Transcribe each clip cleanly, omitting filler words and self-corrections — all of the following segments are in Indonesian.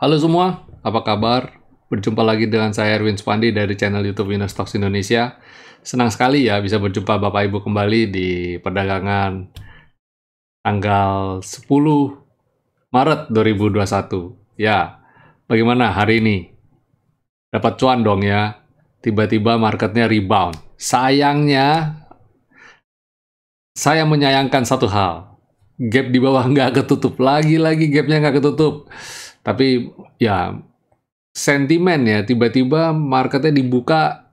Halo semua, apa kabar? Berjumpa lagi dengan saya Erwin Spandi dari channel YouTube Winnerstocks Indonesia. Senang sekali ya bisa berjumpa Bapak Ibu kembali di perdagangan tanggal 10 Maret 2021. Ya, bagaimana hari ini? Dapat cuan dong ya? Tiba-tiba marketnya rebound. Sayangnya, saya menyayangkan satu hal. Gap di bawah nggak ketutup. Lagi-lagi gapnya nggak ketutup. Tapi ya, sentimen ya, tiba-tiba marketnya dibuka.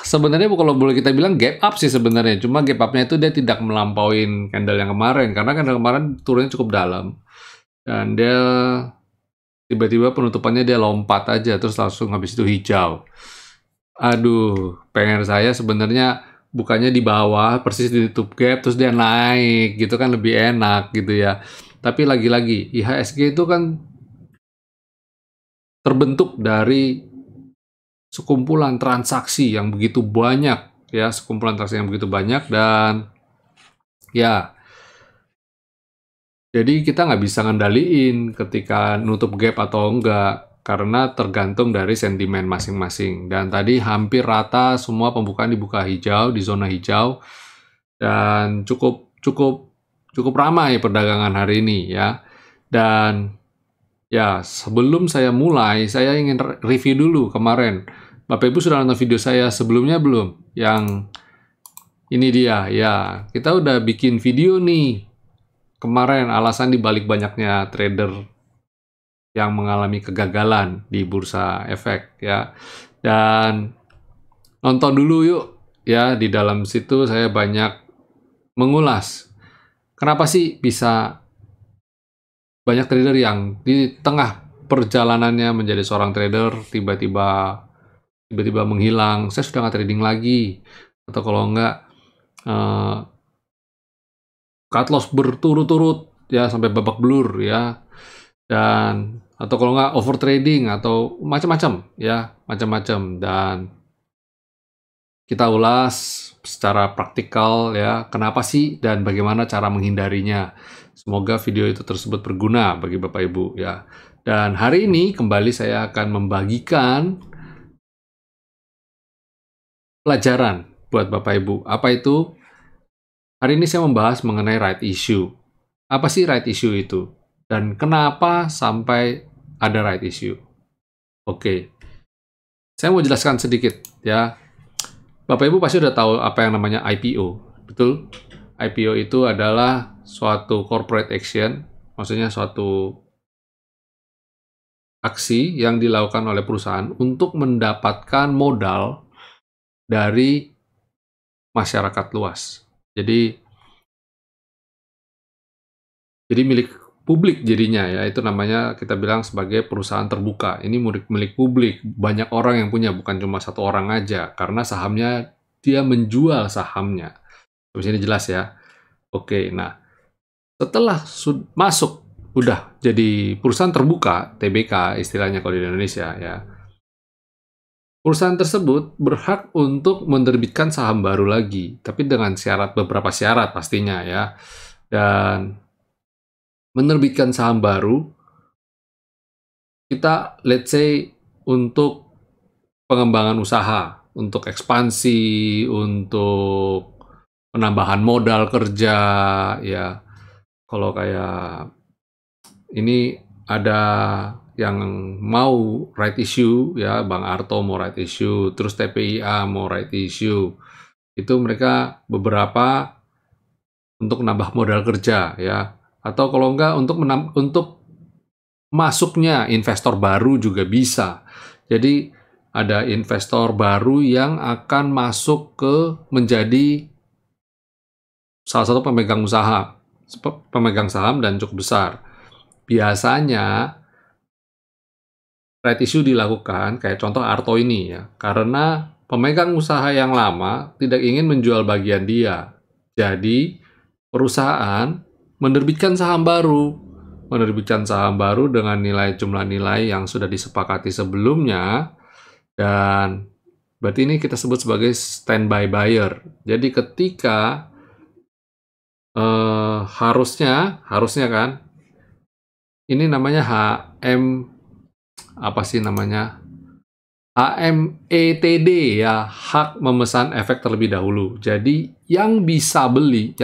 Sebenarnya kalau boleh kita bilang gap up sih sebenarnya, cuma gap up-nya itu dia tidak melampauin candle yang kemarin, karena candle kemarin turunnya cukup dalam, dan dia tiba-tiba penutupannya dia lompat aja, terus langsung habis itu hijau. Aduh, pengen saya sebenarnya bukannya di bawah, persis di tutup gap, terus dia naik, gitu kan lebih enak gitu ya. Tapi lagi-lagi, IHSG itu kan terbentuk dari sekumpulan transaksi yang begitu banyak ya, sekumpulan transaksi yang begitu banyak, dan ya jadi kita nggak bisa ngendaliin ketika nutup gap atau enggak karena tergantung dari sentimen masing-masing. Dan tadi hampir rata semua pembukaan dibuka hijau, di zona hijau, dan cukup cukup cukup ramai perdagangan hari ini ya. Dan ya, sebelum saya mulai, saya ingin review dulu kemarin. Bapak Ibu sudah nonton video saya sebelumnya belum? Yang ini dia, ya. Kita udah bikin video nih kemarin, alasan dibalik banyaknya trader yang mengalami kegagalan di bursa efek ya. Dan nonton dulu yuk ya, di dalam situ saya banyak mengulas kenapa sih bisa banyak trader yang di tengah perjalanannya menjadi seorang trader tiba-tiba menghilang. Saya sudah nggak trading lagi, atau kalau nggak cut loss berturut-turut ya sampai babak belur ya, dan atau kalau nggak over trading atau macam-macam ya, macam-macam. Dan kita ulas secara praktikal ya, kenapa sih dan bagaimana cara menghindarinya. Semoga video itu tersebut berguna bagi Bapak Ibu ya. Dan hari ini kembali saya akan membagikan pelajaran buat Bapak Ibu. Apa itu? Hari ini saya membahas mengenai right issue. Apa sih right issue itu? Dan kenapa sampai ada right issue? Oke, saya mau jelaskan sedikit ya. Bapak Ibu pasti udah tahu apa yang namanya IPO, betul? IPO itu adalah suatu corporate action, maksudnya suatu aksi yang dilakukan oleh perusahaan untuk mendapatkan modal dari masyarakat luas. Jadi milik publik jadinya ya, itu namanya kita bilang sebagai perusahaan terbuka. Ini milik publik, banyak orang yang punya, bukan cuma satu orang aja, karena sahamnya dia menjual sahamnya. Di sini jelas ya. Oke, nah setelah masuk udah jadi perusahaan terbuka, TBK istilahnya kalau di Indonesia ya. Perusahaan tersebut berhak untuk menerbitkan saham baru lagi, tapi dengan beberapa syarat pastinya ya. Dan menerbitkan saham baru, kita let's say untuk pengembangan usaha, untuk ekspansi, untuk penambahan modal kerja ya. Kalau kayak ini ada yang mau right issue ya, Bang Arto mau right issue, terus TPIA mau right issue. Itu mereka beberapa untuk nambah modal kerja ya. Atau kalau enggak untuk masuknya investor baru juga bisa. Jadi ada investor baru yang akan masuk ke menjadi salah satu pemegang saham dan cukup besar. Biasanya right issue dilakukan, kayak contoh Arto ini ya, karena pemegang usaha yang lama tidak ingin menjual bagian dia. Jadi, perusahaan menerbitkan saham baru dengan jumlah nilai yang sudah disepakati sebelumnya, dan berarti ini kita sebut sebagai standby buyer. Jadi ketika harusnya kan, ini namanya HM apa sih namanya, HMETD ya, hak memesan efek terlebih dahulu. Jadi yang bisa beli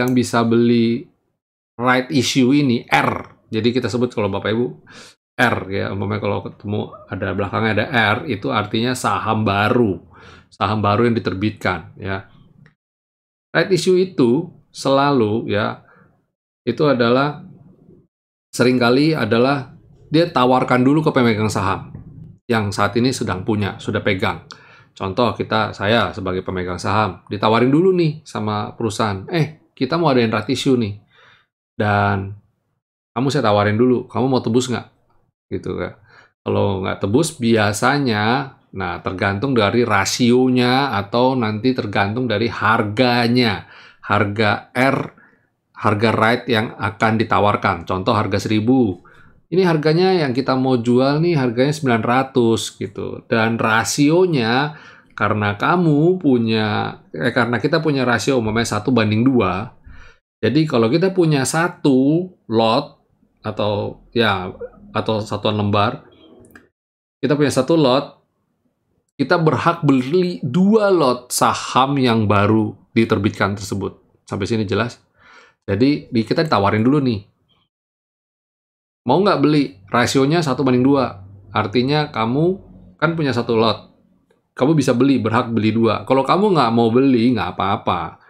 right issue ini R. Jadi kita sebut kalau Bapak Ibu R ya, umpamanya kalau ketemu ada belakangnya ada R, itu artinya saham baru yang diterbitkan ya. Right issue itu selalu ya, itu adalah seringkali adalah dia tawarkan dulu ke pemegang saham yang saat ini sudah pegang. Contoh saya sebagai pemegang saham, ditawarin dulu nih sama perusahaan, kita mau adain right issue nih, dan kamu saya tawarin dulu, kamu mau tebus nggak? Gitu kan. Kalau nggak tebus, biasanya, nah tergantung dari rasionya atau nanti tergantung dari harganya. Harga right yang akan ditawarkan. Contoh harga 1.000. Ini harganya yang kita mau jual nih harganya 900 gitu. Dan rasionya karena kita punya rasio umpamanya 1:2. Jadi kalau kita punya satu lot atau satuan lembar, kita punya satu lot, kita berhak beli 2 lot saham yang baru diterbitkan tersebut. Sampai sini jelas? Jadi kita ditawarin dulu nih. Mau nggak beli? Rasionya 1:2. Artinya kamu kan punya satu lot. Kamu bisa berhak beli 2. Kalau kamu nggak mau beli, nggak apa-apa.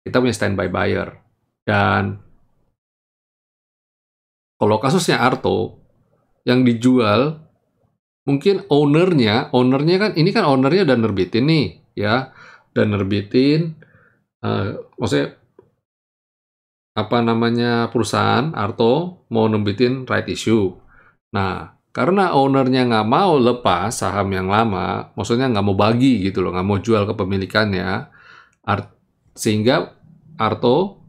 Kita punya standby buyer. Dan kalau kasusnya Arto, yang dijual, mungkin ownernya kan, ini kan ownernya udah nerbitin nih, ya. Dan nerbitin, maksudnya, perusahaan Arto mau nerbitin right issue. Nah, karena ownernya nggak mau lepas saham yang lama, maksudnya nggak mau bagi gitu loh, nggak mau jual kepemilikannya, sehingga Arto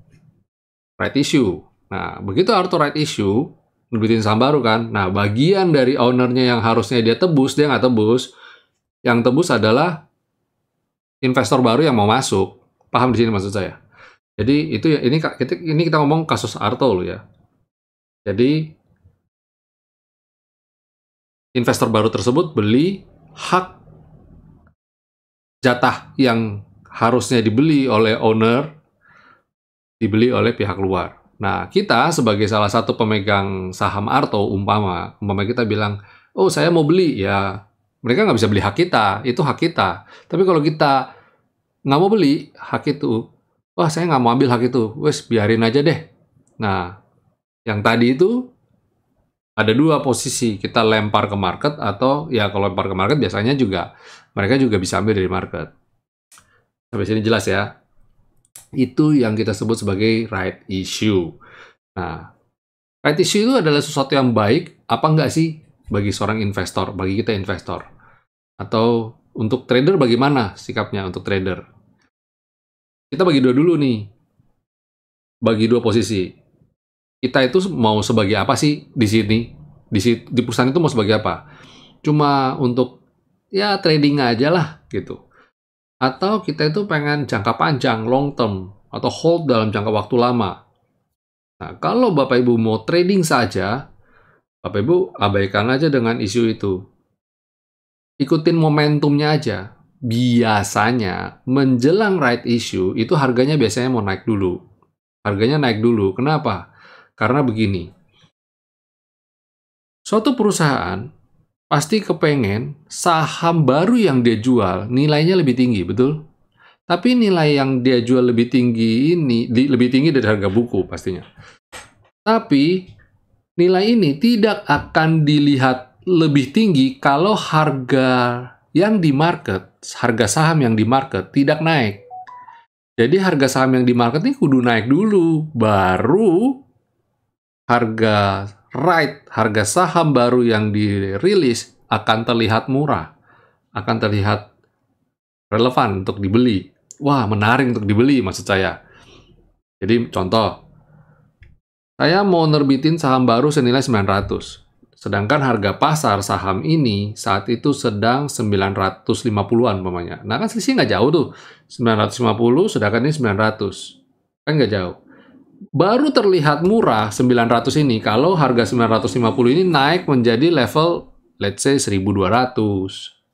right issue. Nah, begitu Arto right issue, nerbitin saham baru kan, nah bagian dari ownernya yang harusnya dia tebus, dia nggak tebus. Yang tebus adalah investor baru yang mau masuk. Paham di sini maksud saya? Jadi itu ya, ini kita ngomong kasus Arto loh ya. Jadi investor baru tersebut beli hak jatah yang harusnya dibeli oleh owner, dibeli oleh pihak luar. Nah, kita sebagai salah satu pemegang saham Arto, umpama kita bilang, oh saya mau beli, ya mereka nggak bisa beli hak kita, itu hak kita. Tapi kalau kita nggak mau beli hak itu, wah saya nggak mau ambil hak itu, wes biarin aja deh. Nah, yang tadi itu ada 2 posisi, kita lempar ke market, atau ya kalau lempar ke market biasanya juga mereka juga bisa ambil dari market. Sampai sini jelas ya? Itu yang kita sebut sebagai right issue. Nah, right issue itu adalah sesuatu yang baik, apa enggak sih bagi seorang investor, bagi kita investor? Atau untuk trader bagaimana sikapnya untuk trader? Kita bagi 2 dulu nih. Bagi 2 posisi. Kita itu mau sebagai apa sih di sini? Di perusahaan itu mau sebagai apa? Cuma untuk ya trading aja lah gitu. Atau kita itu pengen jangka panjang, long term, atau hold dalam jangka waktu lama. Nah, kalau Bapak Ibu mau trading saja, Bapak Ibu abaikan aja dengan isu itu. Ikutin momentumnya aja. Biasanya menjelang right issue, itu harganya biasanya mau naik dulu. Harganya naik dulu. Kenapa? Karena begini. Suatu perusahaan pasti kepengen saham baru yang dia jual nilainya lebih tinggi, betul? Tapi nilai yang dia jual lebih tinggi ini lebih tinggi dari harga buku pastinya. Tapi nilai ini tidak akan dilihat lebih tinggi kalau harga yang di market, harga saham yang di market tidak naik. Jadi harga saham yang di market ini kudu naik dulu, baru harga saham baru yang dirilis akan terlihat murah, akan terlihat relevan untuk dibeli. Wah, menarik untuk dibeli maksud saya. Jadi contoh, saya mau nerbitin saham baru senilai 900. Sedangkan harga pasar saham ini saat itu sedang 950-an umpamanya. Nah kan selisih nggak jauh tuh. 950 sedangkan ini 900. Kan nggak jauh. Baru terlihat murah 900 ini kalau harga 950 ini naik menjadi level let's say 1.200,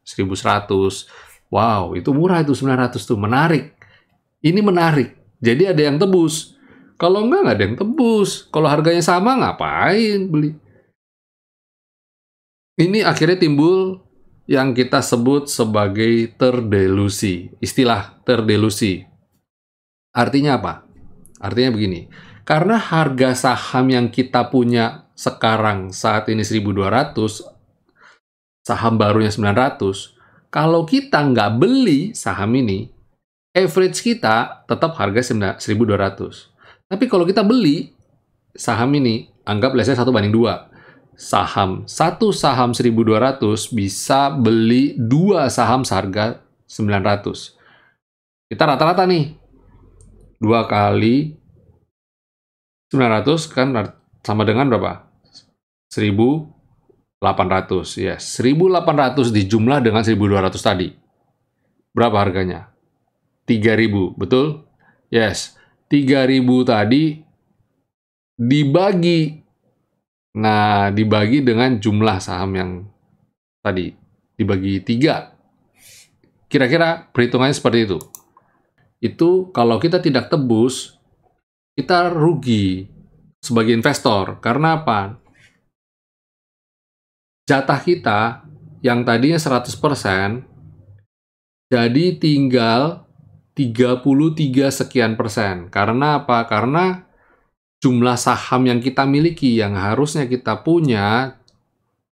1.100. Wow, itu murah itu 900 tuh, menarik. Ini menarik. Jadi ada yang tebus. Kalau nggak ada yang tebus. Kalau harganya sama, ngapain beli? Ini akhirnya timbul yang kita sebut sebagai terdelusi. Istilah terdelusi. Artinya apa? Artinya begini. Karena harga saham yang kita punya sekarang saat ini 1.200, saham barunya 900, kalau kita nggak beli saham ini, average kita tetap harga 1.200. Tapi kalau kita beli saham ini, anggap let's say 1:2. Satu saham 1.200 bisa beli 2 saham seharga 900. Kita rata-rata nih, 2 kali 900 kan sama dengan berapa? 1.800. Yes, 1.800 dijumlah dengan 1.200 tadi. Berapa harganya? 3.000, betul? Yes, 3.000 tadi dibagi. Nah, dibagi dengan jumlah saham yang tadi. Dibagi 3. Kira-kira perhitungannya seperti itu. Itu kalau kita tidak tebus, kita rugi sebagai investor. Karena apa? Jatah kita yang tadinya 100%, jadi tinggal 33 sekian persen. Karena apa? Karena jumlah saham yang kita miliki, yang harusnya kita punya,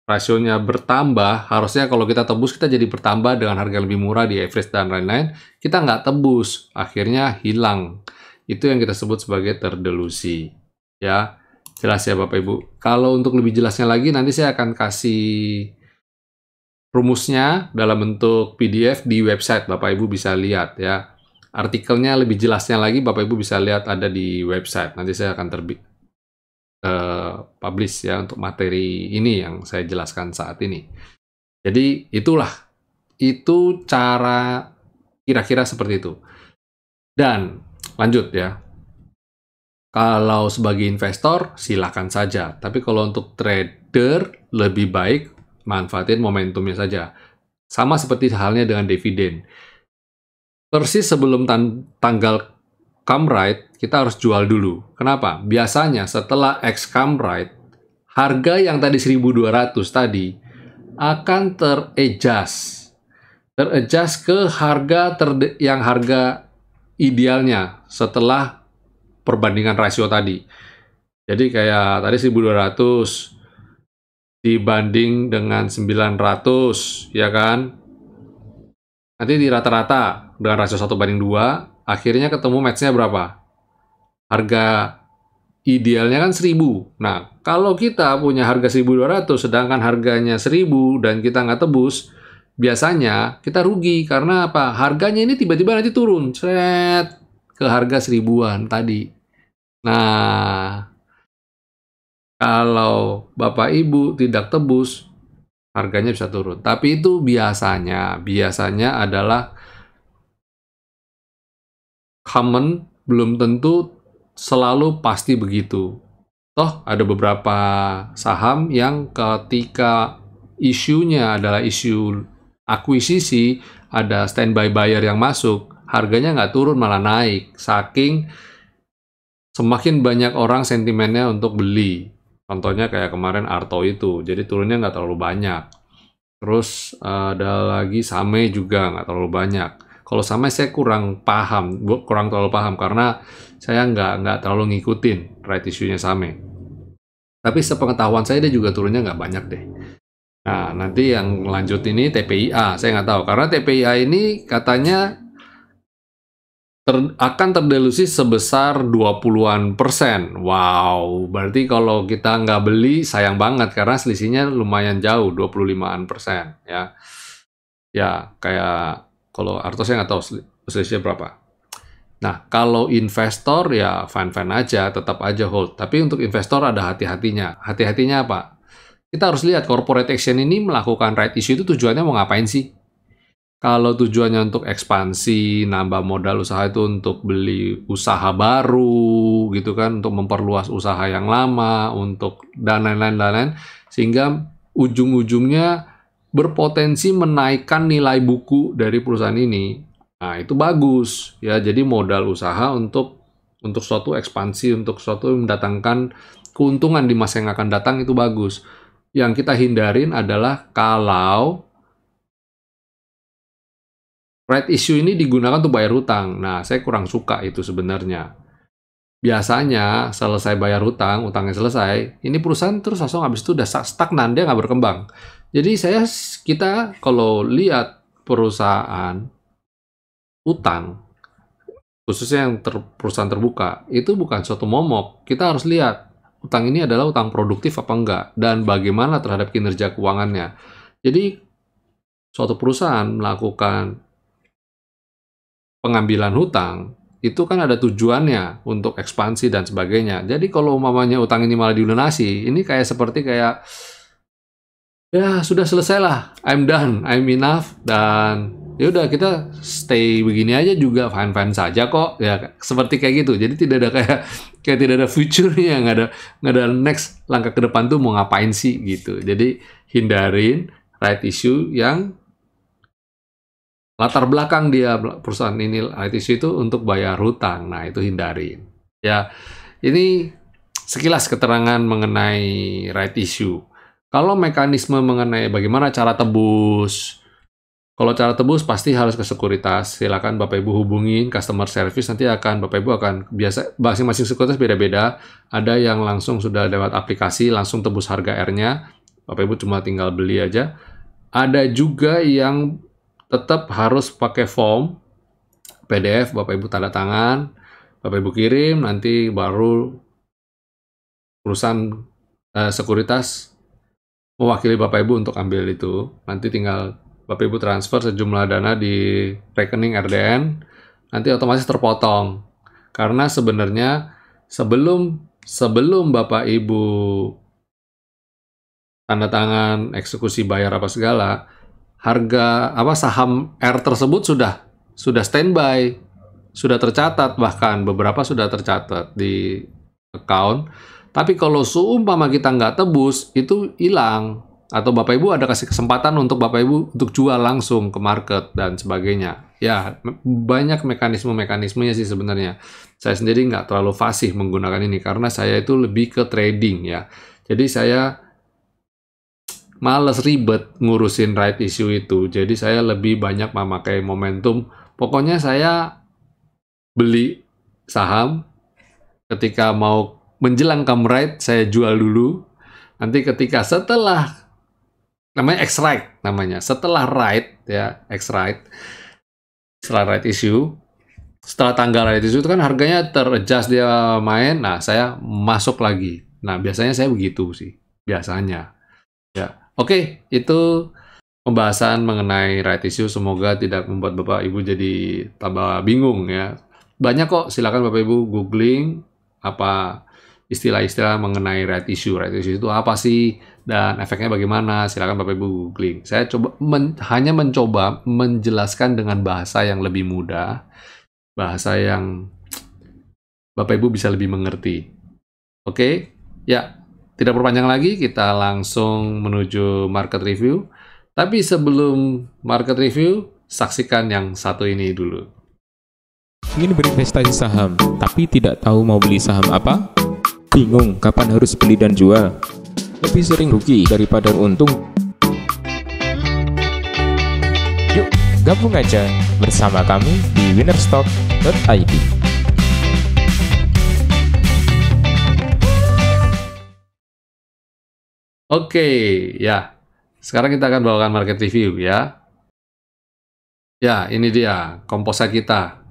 rasionya bertambah. Harusnya kalau kita tebus, kita jadi bertambah dengan harga lebih murah di average dan lain-lain. Kita nggak tebus, akhirnya hilang. Itu yang kita sebut sebagai terdelusi. Ya, jelas ya Bapak Ibu. Kalau untuk lebih jelasnya lagi, nanti saya akan kasih rumusnya dalam bentuk PDF di website. Bapak Ibu bisa lihat ya. Artikelnya lebih jelasnya lagi, Bapak Ibu bisa lihat ada di website. Nanti saya akan publish ya untuk materi ini yang saya jelaskan saat ini. Jadi itulah, itu cara kira-kira seperti itu. Dan lanjut ya. Kalau sebagai investor, silakan saja. Tapi kalau untuk trader, lebih baik manfaatin momentumnya saja. Sama seperti halnya dengan dividen. Persis sebelum tanggal come right, kita harus jual dulu. Kenapa? Biasanya setelah X come right, harga yang tadi 1.200 tadi akan teradjust ke harga yang harga idealnya setelah perbandingan rasio tadi. Jadi kayak tadi 1.200 dibanding dengan 900, ya kan? Nanti di rata-rata dengan rasio 1:2, akhirnya ketemu match-nya berapa? Harga idealnya kan 1.000. Nah, kalau kita punya harga 1.200, sedangkan harganya 1.000 dan kita nggak tebus, biasanya kita rugi. Karena apa? Harganya ini tiba-tiba nanti turun. Set ke harga 1.000-an tadi. Nah, kalau Bapak Ibu tidak tebus, harganya bisa turun. Tapi itu biasanya adalah common, belum tentu selalu pasti begitu. Toh ada beberapa saham yang ketika isunya adalah isu akuisisi, ada standby buyer yang masuk, harganya nggak turun malah naik. Saking semakin banyak orang sentimennya untuk beli. Contohnya kayak kemarin Arto itu, jadi turunnya nggak terlalu banyak. Terus ada lagi Same juga nggak terlalu banyak. Kalau Same saya kurang terlalu paham karena saya nggak terlalu ngikutin right issue-nya Same. Tapi sepengetahuan saya dia juga turunnya nggak banyak deh. Nah, nanti yang lanjut ini TPIA, saya nggak tahu. Karena TPIA ini katanya akan terdelusi sebesar 20-an%. Wow, berarti kalau kita nggak beli sayang banget karena selisihnya lumayan jauh, 25-an% ya. Ya, kayak kalau Arto saya nggak tahu selisihnya berapa. Nah, kalau investor ya fine-fine aja, tetap aja hold. Tapi untuk investor ada hati-hatinya. Hati-hatinya apa? Kita harus lihat corporate action ini melakukan right issue itu tujuannya mau ngapain sih? Kalau tujuannya untuk ekspansi, nambah modal usaha itu untuk beli usaha baru, gitu kan, untuk memperluas usaha yang lama, untuk dan lain-lain, sehingga ujung-ujungnya berpotensi menaikkan nilai buku dari perusahaan ini. Nah, itu bagus ya. Jadi modal usaha untuk suatu ekspansi, untuk suatu mendatangkan keuntungan di masa yang akan datang itu bagus. Yang kita hindarin adalah kalau right issue ini digunakan untuk bayar hutang. Nah, saya kurang suka itu sebenarnya. Biasanya selesai bayar hutang, utangnya selesai, ini perusahaan terus langsung habis itu udah stagnan, dia nggak berkembang. Jadi kita kalau lihat perusahaan utang, khususnya yang perusahaan terbuka, itu bukan suatu momok. Kita harus lihat utang ini adalah utang produktif apa enggak, dan bagaimana terhadap kinerja keuangannya. Jadi suatu perusahaan melakukan pengambilan hutang, itu kan ada tujuannya untuk ekspansi dan sebagainya. Jadi kalau umpamanya utang ini malah dilunasi, ini seperti kayak ya sudah selesai lah, I'm done, I'm enough, dan ya udah kita stay begini aja juga fine-fine saja kok, ya seperti kayak gitu. Jadi tidak ada kayak tidak ada future-nya, nggak ada next langkah ke depan tuh mau ngapain sih gitu. Jadi hindarin right issue yang latar belakang dia perusahaan ini right issue itu untuk bayar hutang. Nah, itu hindarin. Ya, ini sekilas keterangan mengenai right issue. Kalau mekanisme mengenai bagaimana cara tebus, kalau cara tebus pasti harus ke sekuritas. Silakan Bapak Ibu hubungin customer service, nanti Bapak Ibu akan masing-masing sekuritas beda-beda. Ada yang langsung sudah lewat aplikasi, langsung tebus harga R-nya. Bapak Ibu cuma tinggal beli aja. Ada juga yang tetap harus pakai form PDF, Bapak Ibu tanda tangan, Bapak Ibu kirim, nanti baru perusahaan sekuritas mewakili Bapak Ibu untuk ambil itu. Nanti tinggal Bapak Ibu transfer sejumlah dana di rekening RDN, nanti otomatis terpotong. Karena sebenarnya sebelum Bapak Ibu tanda tangan, eksekusi bayar apa segala, harga saham R tersebut sudah standby, sudah tercatat, bahkan beberapa sudah tercatat di account. Tapi kalau seumpama kita nggak tebus, itu hilang. Atau Bapak Ibu ada kasih kesempatan untuk Bapak Ibu untuk jual langsung ke market dan sebagainya. Ya, banyak mekanismenya sih sebenarnya. Saya sendiri nggak terlalu fasih menggunakan ini karena saya itu lebih ke trading ya. Jadi saya males ribet ngurusin right issue itu. Jadi saya lebih banyak memakai momentum. Pokoknya saya beli saham, ketika mau menjelang come right, saya jual dulu. Nanti ketika setelah, namanya X-Right namanya, setelah right ya, X-Right, setelah right issue, setelah tanggal right issue itu kan harganya ter-adjust dia main, nah saya masuk lagi. Nah biasanya saya begitu sih, biasanya. Ya, oke, itu pembahasan mengenai right issue. Semoga tidak membuat Bapak Ibu jadi tambah bingung ya. Banyak kok, silakan Bapak Ibu googling apa istilah-istilah mengenai right issue. Right issue itu apa sih dan efeknya bagaimana? Silakan Bapak Ibu googling. Saya hanya mencoba menjelaskan dengan bahasa yang lebih mudah, bahasa yang Bapak Ibu bisa lebih mengerti. Oke? Ya. Tidak perpanjang lagi, kita langsung menuju market review. Tapi sebelum market review, saksikan yang satu ini dulu. Ingin berinvestasi saham, tapi tidak tahu mau beli saham apa? Bingung kapan harus beli dan jual? Lebih sering rugi daripada untung? Yuk, gabung aja bersama kami di winnerstock.id. Oke, ya. Sekarang kita akan bawakan market review ya. Ya, ini dia komposa kita.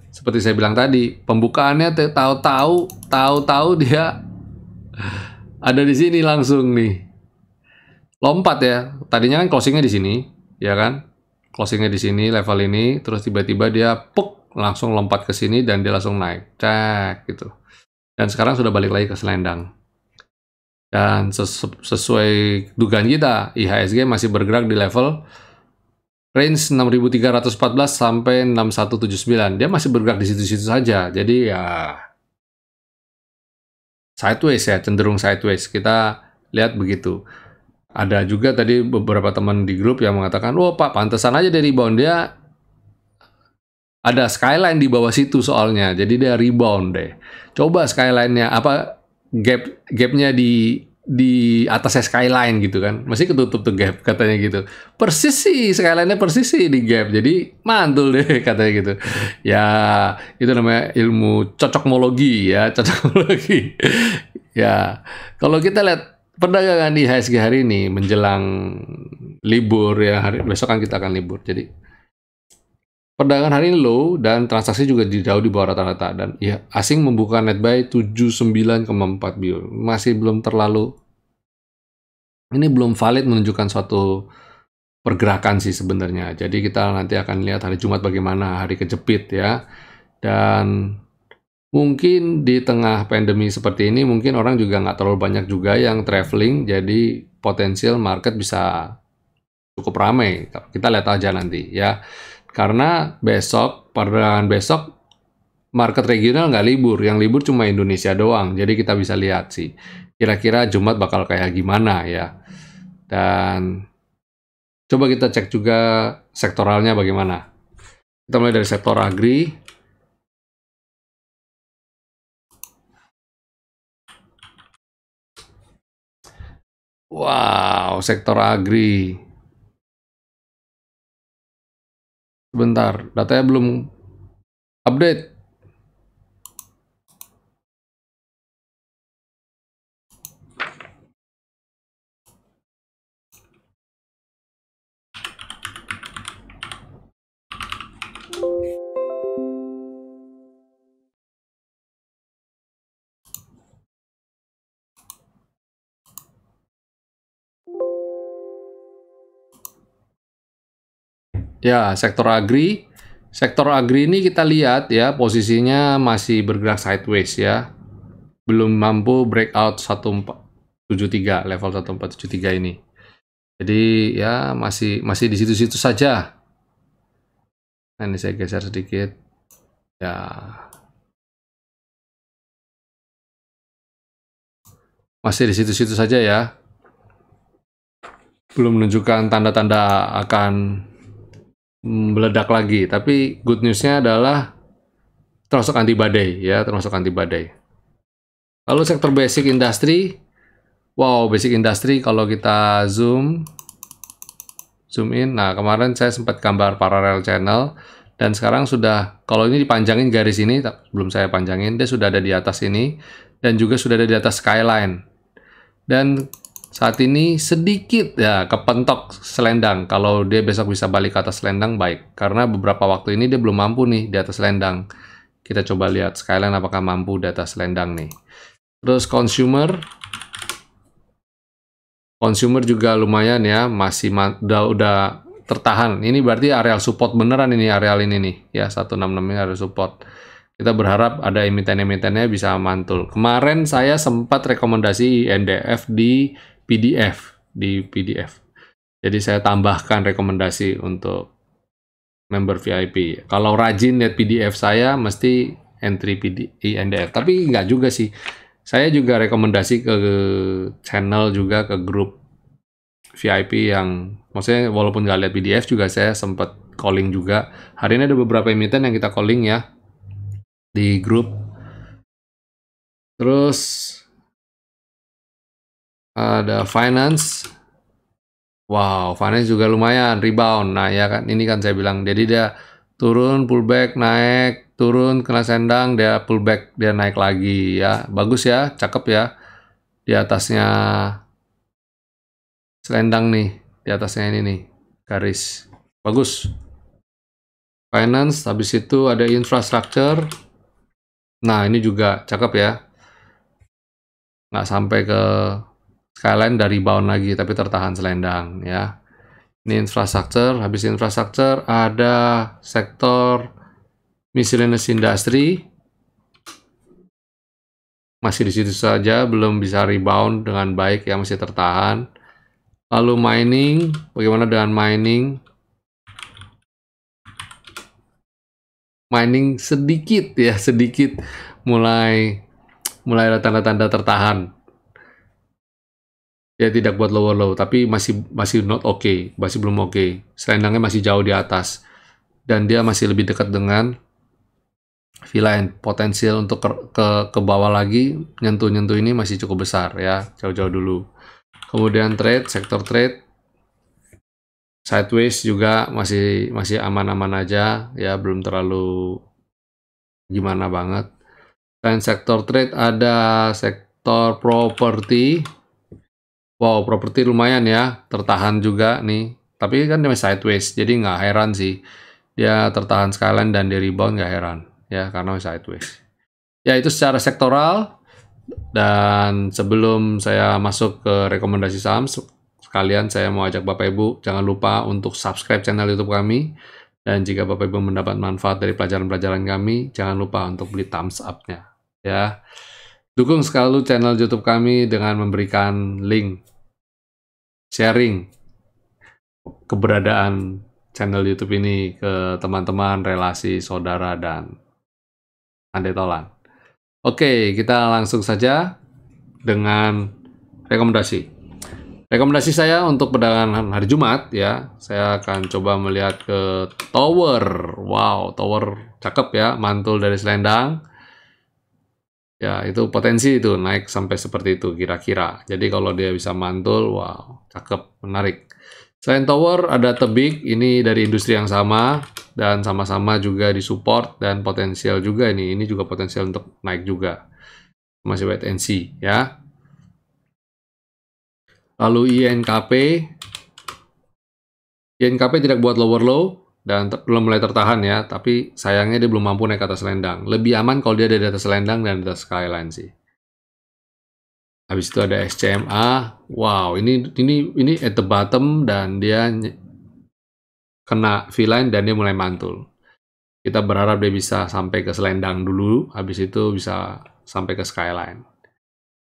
Seperti saya bilang tadi, pembukaannya tahu-tahu dia ada di sini langsung nih. Lompat ya. Tadinya kan closingnya di sini, ya kan? Closingnya di sini level ini, terus tiba-tiba dia langsung lompat ke sini dan dia langsung naik. Cek gitu. Dan sekarang sudah balik lagi ke selendang. Dan sesuai dugaan kita, IHSG masih bergerak di level range 6.314 sampai 6.179. Dia masih bergerak di situ-situ saja. Jadi ya sideways ya, cenderung sideways. Kita lihat begitu. ada juga tadi beberapa teman di grup yang mengatakan, "Wah, Pak, pantesan aja dia rebound. Dia ada skyline di bawah situ soalnya, jadi dia rebound deh. Coba skyline-nya gapnya di atasnya skyline gitu kan, masih ketutup tuh gap katanya gitu. Persis sih skyline-nya persis sih di gap, jadi mantul deh katanya gitu. Ya itu namanya ilmu cocokmologi ya, cocokmologi. Ya kalau kita lihat perdagangan di IHSG hari ini menjelang libur ya, besok kan kita akan libur, jadi perdagangan hari ini low dan transaksi juga jauh di bawah rata-rata, dan ya asing membuka net buy 79,4 bill. Masih belum terlalu, ini belum valid menunjukkan suatu pergerakan sih sebenarnya. Jadi kita nanti akan lihat hari Jumat bagaimana, hari kejepit ya. Dan mungkin di tengah pandemi seperti ini mungkin orang juga nggak terlalu banyak juga yang traveling, jadi potensial market bisa cukup ramai. Kita lihat aja nanti ya. Karena perdagangan besok, market regional nggak libur. Yang libur cuma Indonesia doang. Jadi kita bisa lihat sih, kira-kira Jumat bakal kayak gimana ya. Dan coba kita cek juga sektoralnya bagaimana. Kita mulai dari sektor agri. Wow, sektor agri. Sebentar, datanya belum update. Ya, sektor agri. Sektor agri ini kita lihat ya, posisinya masih bergerak sideways ya. Belum mampu breakout 1473, level 1473 ini. Jadi ya masih di situ-situ saja. Nah, ini saya geser sedikit. Ya. Masih di situ-situ saja ya. Belum menunjukkan tanda-tanda akan meledak lagi. Tapi good news-nya adalah termasuk anti badai ya, termasuk anti badai. Lalu sektor basic industry. Wow, basic industry kalau kita zoom in. Nah, kemarin saya sempat gambar parallel channel, dan sekarang sudah, kalau ini dipanjangin garis ini, belum saya panjangin, dia sudah ada di atas ini, dan juga sudah ada di atas skyline. Dan saat ini sedikit ya kepentok selendang. Kalau dia besok bisa balik ke atas selendang, baik. Karena beberapa waktu ini dia belum mampu nih di atas selendang. Kita coba lihat skyline apakah mampu di atas selendang nih. Terus consumer juga lumayan ya, masih udah tertahan. Ini berarti areal support beneran, ini areal ini nih ya, 166 ini area support. Kita berharap ada emiten-emitennya bisa mantul. Kemarin saya sempat rekomendasi NDF di PDF. Jadi saya tambahkan rekomendasi untuk member VIP. Kalau rajin lihat PDF saya mesti entry NDF. Tapi nggak juga sih. Saya juga rekomendasi ke channel juga, ke grup VIP yang, maksudnya walaupun nggak lihat PDF juga saya sempat calling juga. Hari ini ada beberapa emiten yang kita calling ya di grup. Terus ada finance. Wow, finance juga lumayan rebound. Nah ya kan, ini kan saya bilang, jadi dia turun, pullback, naik, turun, kena sendang, dia pullback, dia naik lagi ya. Bagus ya, cakep ya. Di atasnya selendang nih, di atasnya ini nih, garis. Bagus. Finance, habis itu ada infrastructure. Nah, ini juga cakep ya. Nggak sampai ke skyline dari bound lagi, tapi tertahan selendang ya. Ini infrastructure, habis infrastructure ada sektor miscellaneous industry. Masih di situ saja, belum bisa rebound dengan baik ya, masih tertahan. Lalu mining, bagaimana dengan mining? Mining sedikit ya, sedikit mulai ada tanda-tanda tertahan. Dia tidak buat lower low, tapi masih not okay, masih belum oke. Selendangnya masih jauh di atas. Dan dia masih lebih dekat dengan V-line. Potensial untuk ke bawah lagi, nyentuh-nyentuh ini masih cukup besar ya, jauh-jauh dulu. Kemudian trade, sektor trade, sideways juga masih aman-aman aja ya, belum terlalu gimana banget. Dan sektor trade ada sektor properti. Wow, properti lumayan ya, tertahan juga nih. Tapi kan dia masih sideways, jadi nggak heran sih. Dia tertahan skyline dan di rebound, nggak heran ya, karena masih sideways. Ya, itu secara sektoral. Dan sebelum saya masuk ke rekomendasi saham, sekalian saya mau ajak Bapak Ibu, jangan lupa untuk subscribe channel YouTube kami. Dan jika Bapak Ibu mendapat manfaat dari pelajaran-pelajaran kami, jangan lupa untuk beli thumbs up-nya ya. Dukung selalu channel YouTube kami dengan memberikan link, sharing keberadaan channel YouTube ini ke teman-teman, relasi, saudara, dan andai tolan. Oke, kita langsung saja dengan rekomendasi. Rekomendasi saya untuk perdagangan hari Jumat ya, saya akan coba melihat ke tower. Wow, tower cakep ya, mantul dari selendang. Ya, itu potensi itu naik sampai seperti itu kira-kira. Jadi kalau dia bisa mantul, wow, cakep, menarik. Selain tower, ada tebik, ini dari industri yang sama, dan sama-sama juga disupport, dan potensial juga ini juga potensial untuk naik juga. Masih wait and see, ya. Lalu INKP tidak buat lower low, dan belum mulai tertahan ya, tapi sayangnya dia belum mampu naik ke atas selendang. Lebih aman kalau dia ada di atas selendang dan di atas skyline sih. Habis itu ada SCMA. Wow, ini at the bottom dan dia kena V-line dan dia mulai mantul. Kita berharap dia bisa sampai ke selendang dulu, habis itu bisa sampai ke skyline.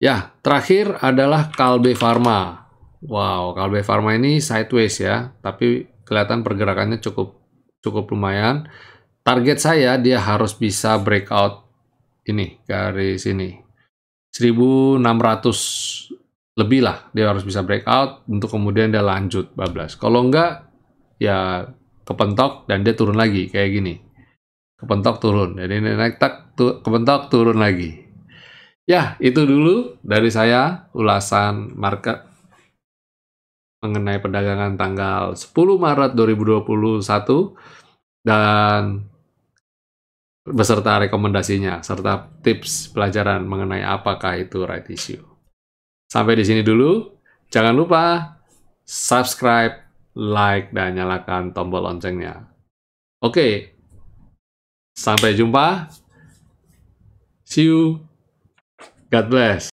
Ya, terakhir adalah Kalbe Pharma. Wow, Kalbe Pharma ini sideways ya, tapi kelihatan pergerakannya cukup lumayan. Target saya dia harus bisa breakout ini, garis ini. 1.600 lebih lah, dia harus bisa breakout untuk kemudian dia lanjut bablas. Kalau enggak, ya kepentok dan dia turun lagi, kayak gini. Kepentok turun, jadi ini naik tak, kepentok turun lagi. Ya, itu dulu dari saya ulasan market mengenai perdagangan tanggal 10 Maret 2021 dan beserta rekomendasinya serta tips pelajaran mengenai apakah itu right issue. Sampai di sini dulu. Jangan lupa subscribe, like, dan nyalakan tombol loncengnya. Oke, sampai jumpa. See you. God bless.